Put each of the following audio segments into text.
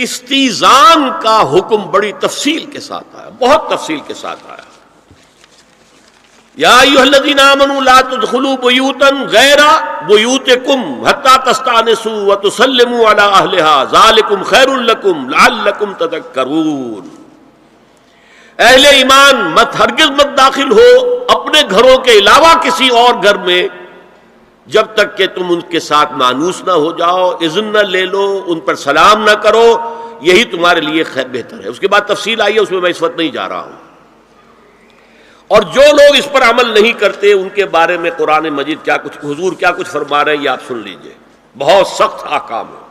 استیزان کا حکم بڑی تفصیل کے ساتھ آیا، بہت تفصیل کے ساتھ آیا. یا ایھا الذین آمنوا لا تدخلوا بیوتا غیر بیوتکم حتی تستأنسوا وتسلموا علی اہلها ذالکم خیر لکم لعلکم تذکرون. اہل ایمان ہرگز مت داخل ہو اپنے گھروں کے علاوہ کسی اور گھر میں جب تک کہ تم ان کے ساتھ مانوس نہ ہو جاؤ، اذن نہ لے لو، ان پر سلام نہ کرو، یہی تمہارے لیے بہتر ہے. اس کے بعد تفصیل آئی ہے، اس میں میں اس وقت نہیں جا رہا ہوں. اور جو لوگ اس پر عمل نہیں کرتے ان کے بارے میں قرآن مجید حضور کیا کچھ فرما رہے ہیں یہ آپ سن لیجئے، بہت سخت احکام ہے.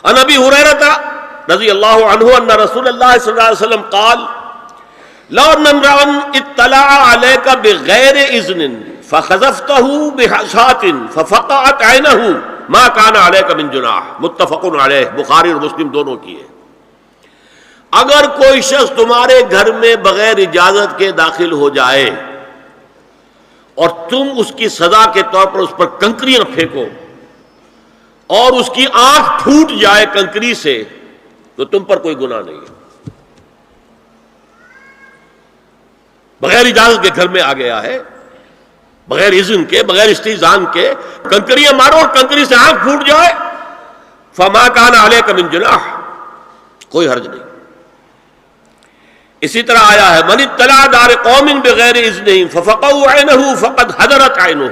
عن ابی ہریرہ رضی اللہ عنہ ان رسول اللہ صلی اللہ علیہ وسلم قال لو ان امرا اطلع علیک بغیر اذن فخذفته بحشاة ففقعت عینہ ما کان علیک من جناح. متفق علیہ، بخاری اور مسلم دونوں کی ہے. اگر کوئی شخص تمہارے گھر میں بغیر اجازت کے داخل ہو جائے اور تم اس کی سزا کے طور پر اس پر کنکریاں پھینکو اور اس کی آنکھ پھوٹ جائے کنکری سے، تو تم پر کوئی گناہ نہیں ہے. بغیر اجازت کے گھر میں آ گیا ہے، بغیر اذن کے، بغیر استئذان کے کنکریاں مارو اور کنکری سے آنکھ پھوٹ جائے، فما کان علیک من جناح، کوئی حرج نہیں. اسی طرح آیا ہے من اطلع دار قوم بغیر اذنہم ففقعوا عینہ فقد حضرت عینہ.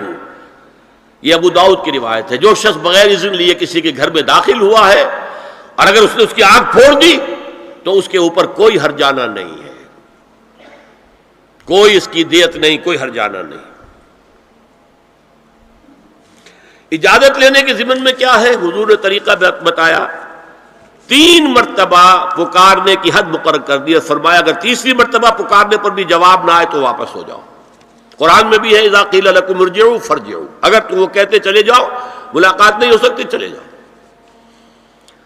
یہ ابو داؤد کی روایت ہے. جو شخص بغیر اذن لیے کسی کے گھر میں داخل ہوا ہے اور اگر اس نے اس کی آنکھ پھوڑ دی تو اس کے اوپر کوئی ہرجانہ نہیں ہے، کوئی اس کی دیت نہیں، کوئی ہرجانہ نہیں. اجازت لینے کے ضمن میں کیا ہے؟ حضور نے طریقہ بتایا. 3 مرتبہ پکارنے کی حد مقرر کر دی اور فرمایا اگر تیسری مرتبہ پکارنے پر بھی جواب نہ آئے تو واپس ہو جاؤ. قرآن میں بھی ہے اذا قیل لکم ارجعوا فارجعوا، اگر تم وہ کہتے چلے جاؤ، ملاقات نہیں ہو سکتی، چلے جاؤ.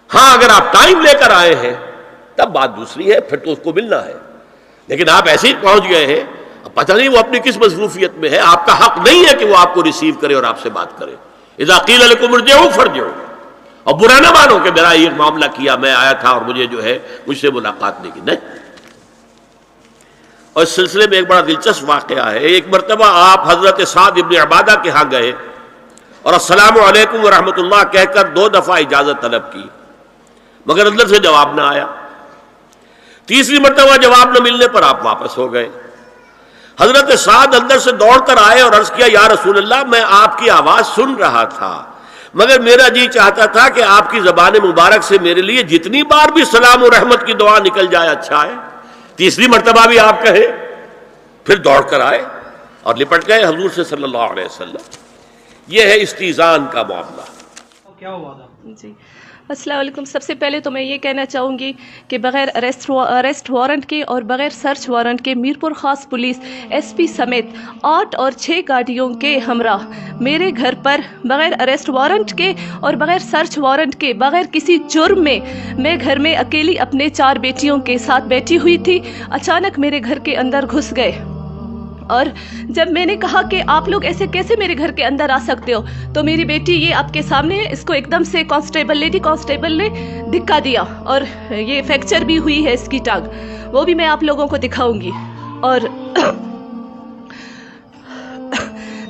ہاں اگر آپ ٹائم لے کر آئے ہیں تب بات دوسری ہے، پھر تو اس کو ملنا ہے. لیکن آپ ایسے ہی پہنچ گئے ہیں، پتہ نہیں وہ اپنی کس مصروفیت میں ہے، آپ کا حق نہیں ہے کہ وہ آپ کو ریسیو کرے اور آپ سے بات کرے. اذا قیل لکم ارجعوا فارجعوا. اور برا نہ مانو کہ میرا یہ معاملہ کیا، میں آیا تھا اور مجھے جو ہے مجھ سے ملاقات نہیں کی، نہیں. اور اس سلسلے میں ایک بڑا دلچسپ واقعہ ہے. ایک مرتبہ آپ حضرت سعد ابن عبادہ کے ہاں گئے اور السلام علیکم ورحمۃ اللہ کہہ کر 2 دفعہ اجازت طلب کی، مگر اندر سے جواب نہ آیا. تیسری مرتبہ جواب نہ ملنے پر آپ واپس ہو گئے. حضرت سعد اندر سے دوڑ کر آئے اور عرض کیا یا رسول اللہ میں آپ کی آواز سن رہا تھا مگر میرا جی چاہتا تھا کہ آپ کی زبان مبارک سے میرے لیے جتنی بار بھی سلام و رحمت کی دعا نکل جائے اچھا ہے. تیسری مرتبہ بھی آپ کہے. پھر دوڑ کر آئے اور لپٹ گئے حضور سے صلی اللہ علیہ وسلم. یہ ہے استیزان کا معاملہ. کیا ہوا تھا؟ جی السلام علیکم. سب سے پہلے تو میں یہ کہنا چاہوں گی کہ بغیر اریسٹ وارنٹ کے اور بغیر سرچ وارنٹ کے میرپور خاص پولیس ایس پی سمیت 8 اور 6 گاڑیوں کے ہمراہ میرے گھر پر بغیر اریسٹ وارنٹ کے اور بغیر سرچ وارنٹ کے بغیر کسی جرم میں گھر میں اکیلی اپنے 4 بیٹیوں کے ساتھ بیٹھی ہوئی تھی. اچانک میرے گھر کے اندر گھس گئے اور جب میں نے کہا کہ آپ لوگ ایسے کیسے میرے گھر کے اندر آ سکتے ہو تو میری بیٹی یہ آپ کے سامنے ہے، اس کو ایک دم سے لیڈی کانسٹیبل نے دھکا دیا اور یہ فریکچر بھی ہوئی ہے اس کی ٹانگ، وہ بھی میں آپ لوگوں کو دکھاؤں گی. اور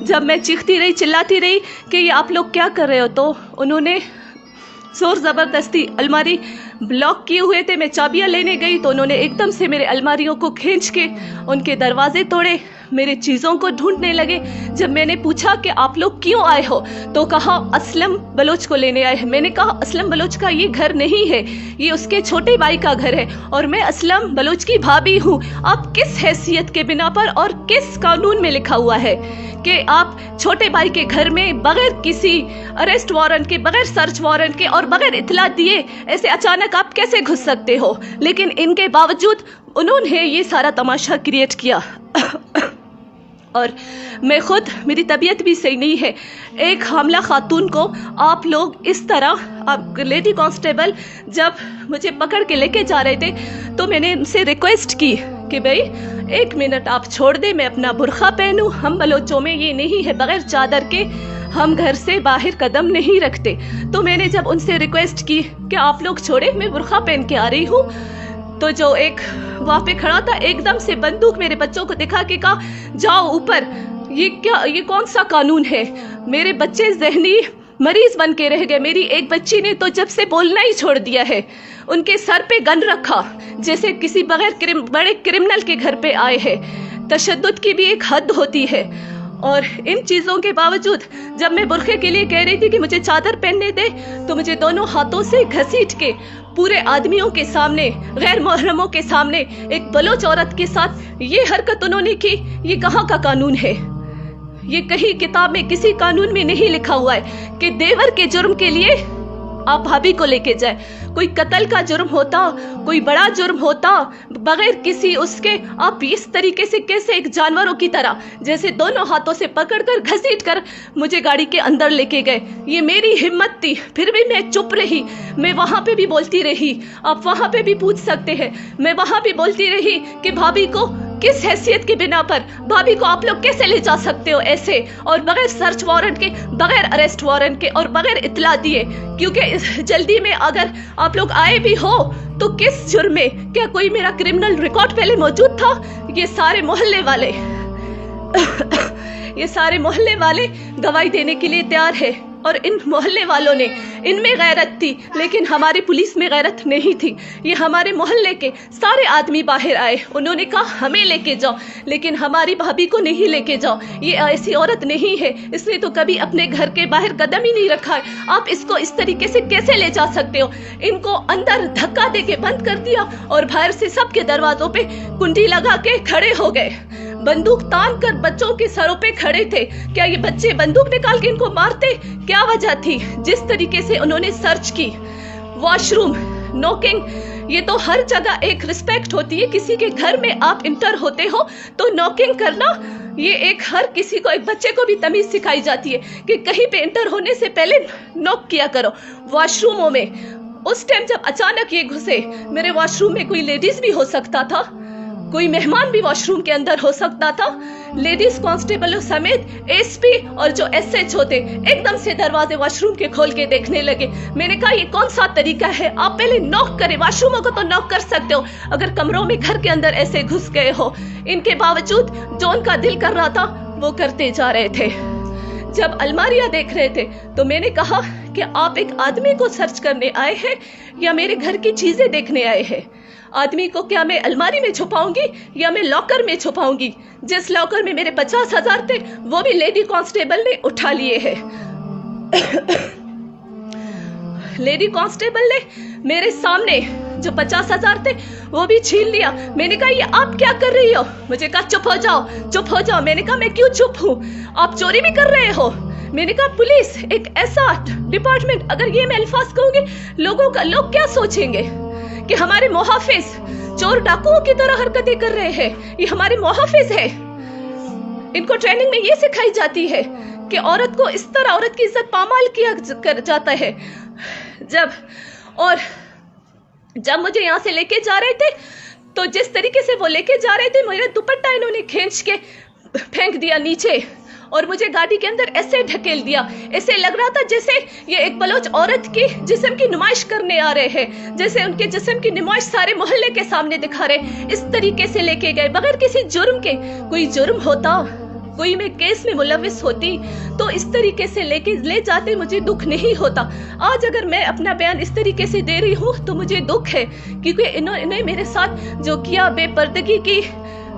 جب میں چیختی رہی چلاتی رہی کہ یہ آپ لوگ کیا کر رہے ہو تو انہوں نے زور زبردستی الماری بلاک کیے ہوئے تھے. میں چابیاں لینے گئی تو انہوں نے ایک دم سے میرے الماریوں کو کھینچ کے ان کے دروازے توڑے، میرے چیزوں کو ڈھونڈنے لگے. جب میں نے پوچھا کہ آپ لوگ کیوں آئے ہو تو کہا اسلم بلوچ کو لینے آئے ہیں. میں نے کہا اسلم بلوچ کا یہ گھر نہیں ہے، یہ اس کے چھوٹے بھائی کا گھر ہے اور میں اسلم بلوچ کی بھابھی ہوں. آپ کس حیثیت کے بنا پر اور کس قانون میں لکھا ہوا ہے کہ آپ چھوٹے بھائی کے گھر میں بغیر کسی اریسٹ وارنٹ کے، بغیر سرچ وارنٹ کے اور بغیر اطلاع دیے ایسے اچانک آپ کیسے گھس سکتے ہو؟ لیکن ان کے باوجود انہوں نے یہ سارا تماشا کریٹ کیا. اور میں خود، میری طبیعت بھی صحیح نہیں ہے، ایک حاملہ خاتون کو آپ لوگ اس طرح، لیڈی کانسٹیبل جب مجھے پکڑ کے لے کے جا رہے تھے تو میں نے ان سے ریکویسٹ کی کہ بھائی 1 منٹ آپ چھوڑ دیں، میں اپنا برقع پہنوں. ہم بلوچوں میں یہ نہیں ہے بغیر چادر کے ہم گھر سے باہر قدم نہیں رکھتے. تو میں نے جب ان سے ریکویسٹ کی کہ آپ لوگ چھوڑے, میں برقع پہن کے آ رہی ہوں, تو جو ایک وہاں پہ کھڑا تھا ایک دم سے بندوق میرے بچوں کو دکھا کے کہا جاؤ اوپر. یہ کون سا قانون ہے؟ میرے بچے ذہنی مریض بن کے رہ گئے. میری ایک بچی نے تو جب سے بولنا ہی چھوڑ دیا ہے. ان کے سر پہ گن رکھا جیسے کسی بڑے کرمنل کے گھر پہ آئے ہیں. تشدد کی بھی ایک حد ہوتی ہے. اور ان چیزوں کے باوجود جب میں برقعے کے لیے کہہ رہی تھی کہ مجھے چادر پہننے دے, تو مجھے دونوں ہاتھوں سے گھسیٹ کے پورے آدمیوں کے سامنے, غیر محرموں کے سامنے, ایک بلوچ عورت کے ساتھ یہ حرکت انہوں نے کی. یہ کہاں کا قانون ہے؟ یہ کہیں کتاب میں کسی قانون میں نہیں لکھا ہوا ہے کہ دیور کے جرم کے لیے آپ بھابھی کو لے کے جائیں. کوئی قتل کا جرم ہوتا, کوئی بڑا جرم ہوتا, بغیر کسی اس کے آپ اس طریقے سے کیسے ایک جانوروں کی طرح جیسے دونوں ہاتھوں سے پکڑ کر گھسیٹ کر مجھے گاڑی کے اندر لے کے گئے. یہ میری ہمت تھی, پھر بھی میں چپ رہی. میں وہاں پہ بھی بولتی رہی, آپ وہاں پہ بھی پوچھ سکتے ہیں, میں وہاں بھی بولتی رہی کہ بھابھی کو کس حیثیت کی بنا پر بھابھی کو آپ لوگ کیسے لے جا سکتے ہو ایسے, اور بغیر سرچ وارنٹ کے, بغیر اریسٹ وارنٹ کے, اور بغیر اطلاع دیے. کیونکہ جلدی میں اگر آپ لوگ آئے بھی ہو تو کس جرم میں؟ کیا کوئی میرا کرمنل ریکارڈ پہلے موجود تھا؟ یہ سارے محلے والے گواہی دینے کے لیے تیار ہے. اور ان محلے والوں نے, ان میں غیرت تھی لیکن ہماری پولیس میں غیرت نہیں تھی. یہ ہمارے محلے کے سارے آدمی باہر آئے, انہوں نے کہا ہمیں لے کے جاؤ, لیکن ہماری بھابھی کو نہیں لے کے جاؤ. یہ ایسی عورت نہیں ہے, اس نے تو کبھی اپنے گھر کے باہر قدم ہی نہیں رکھا ہے. آپ اس کو اس طریقے سے کیسے لے جا سکتے ہو؟ ان کو اندر دھکا دے کے بند کر دیا اور باہر سے سب کے دروازوں پہ کنڈی لگا کے کھڑے ہو گئے. بندوق تان کر بچوں کے سروں پہ کھڑے تھے. کیا یہ بچے بندوق نکال کے ان کو مارتے؟ کیا وجہ تھی؟ جس طریقے سے انہوں نے سرچ کی, واش روم, نوکنگ, یہ تو ہر جگہ ایک رسپیکٹ ہوتی ہے. کسی کے گھر میں آپ انٹر ہوتے ہو تو نوکنگ کرنا, یہ ایک ہر کسی کو, ایک بچے کو بھی تمیز سکھائی جاتی ہے کہ کہیں پہ انٹر ہونے سے پہلے نوک کیا کرو. واش روموں میں اس ٹائم جب اچانک یہ گھسے, میرے واش روم میں کوئی لیڈیز بھی ہو سکتا تھا, کوئی مہمان بھی واش روم کے اندر ہو سکتا تھا. لیڈیز کانسٹیبل سمیت ایس پی اور جو ایس ایچ ہوتے ایک دم سے دروازے واش روم کے کھول کے دیکھنے لگے. میں نے کہا یہ کون سا طریقہ ہے؟ آپ پہلے نوک کریں. واش روموں کو تو نوک کر سکتے ہو, اگر کمروں میں گھر کے اندر ایسے گھس گئے ہو. ان کے باوجود جو ان کا دل کر رہا تھا وہ کرتے جا رہے تھے. جب الماریاں دیکھ رہے تھے تو میں نے کہا کہ آپ ایک آدمی کو سرچ کرنے آئے ہیں یا میرے گھر کی چیزیں دیکھنے آئے ہیں؟ آدمی کو کیا میں الماری میں چھپاؤں گی یا میں لاکر میں چھپاؤں گی؟ جس لاکر میں میرے 50,000 تھے وہ بھی لیڈی کانسٹیبل نے اٹھا لیے ہیں. لیڈی کانسٹیبل نے میرے سامنے جو 50,000 تھے وہ بھی چھین لیا. میں نے کہا یہ آپ کیا کر رہی ہو؟ مجھے کہا چپ ہو جاؤ, چپ ہو جاؤ. میں نے کہا میں کیوں چپ ہوں؟ آپ چوری بھی کر رہے ہو. میں نے کہا پولیس ایک ایسا ڈپارٹمنٹ, اگر یہ میں الفاظ کہوں گی لوگ کیا سوچیں گے کہ ہمارے محافظ چور ڈاکوؤں کی طرح حرکتیں کر رہے ہیں. یہ ہمارے محافظ ہے. ان کو ٹریننگ میں یہ سکھائی جاتی ہے کہ عورت کو اس طرح, عورت کی عزت پامال کیا جاتا ہے. جب مجھے یہاں سے لے کے جا رہے تھے تو جس طریقے سے وہ لے کے جا رہے تھے, میرا دوپٹہ انہوں نے کھینچ کے پھینک دیا نیچے اور مجھے گاڑی کے اندر ایسے ڈھکیل دیا. ایسے لگ رہا تھا جیسے یہ ایک بلوچ عورت کی جسم کی نمائش کرنے آ رہے ہیں, جیسے ان کے جسم کی نمائش سارے محلے کے سامنے دکھا رہے. اس طریقے سے لے کے گئے بغیر کسی جرم کے. کوئی جرم ہوتا, کوئی میں کیس میں ملوث ہوتی تو اس طریقے سے لے جاتے, مجھے دکھ نہیں ہوتا. آج اگر میں اپنا بیان اس طریقے سے دے رہی ہوں تو مجھے دکھ ہے, کیونکہ انہوں نے میرے ساتھ جو کیا, بے پردگی کی,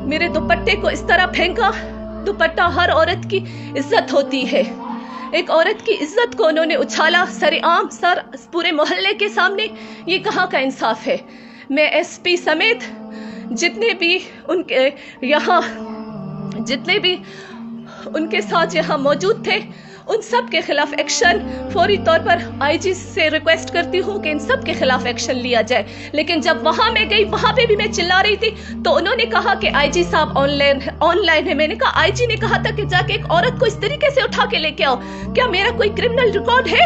میرے دوپٹے کو اس طرح پھینکا. دوپٹہ ہر عورت کی عزت ہوتی ہے. ایک عورت کی عزت کو انہوں نے اچھالا سر عام, سر پورے محلے کے سامنے. یہ کہاں کا انصاف ہے؟ میں ایس پی سمیت جتنے بھی ان کے ساتھ یہاں موجود تھے ان سب کے خلاف ایکشن فوری طور پر آئی جی سے ریکویسٹ کرتی ہوں کہ ان سب کے خلاف ایکشن لیا جائے. لیکن جب وہاں میں گئی وہاں پہ بھی میں چلا رہی تھی تو انہوں نے کہا کہ آئی جی صاحب آن لائن ہے. میں نے کہا آئی جی نے کہا تھا کہ جا کے ایک عورت کو اس طریقے سے اٹھا کے لے کے آؤ. کیا میرا کوئی کرمنل ریکارڈ ہے؟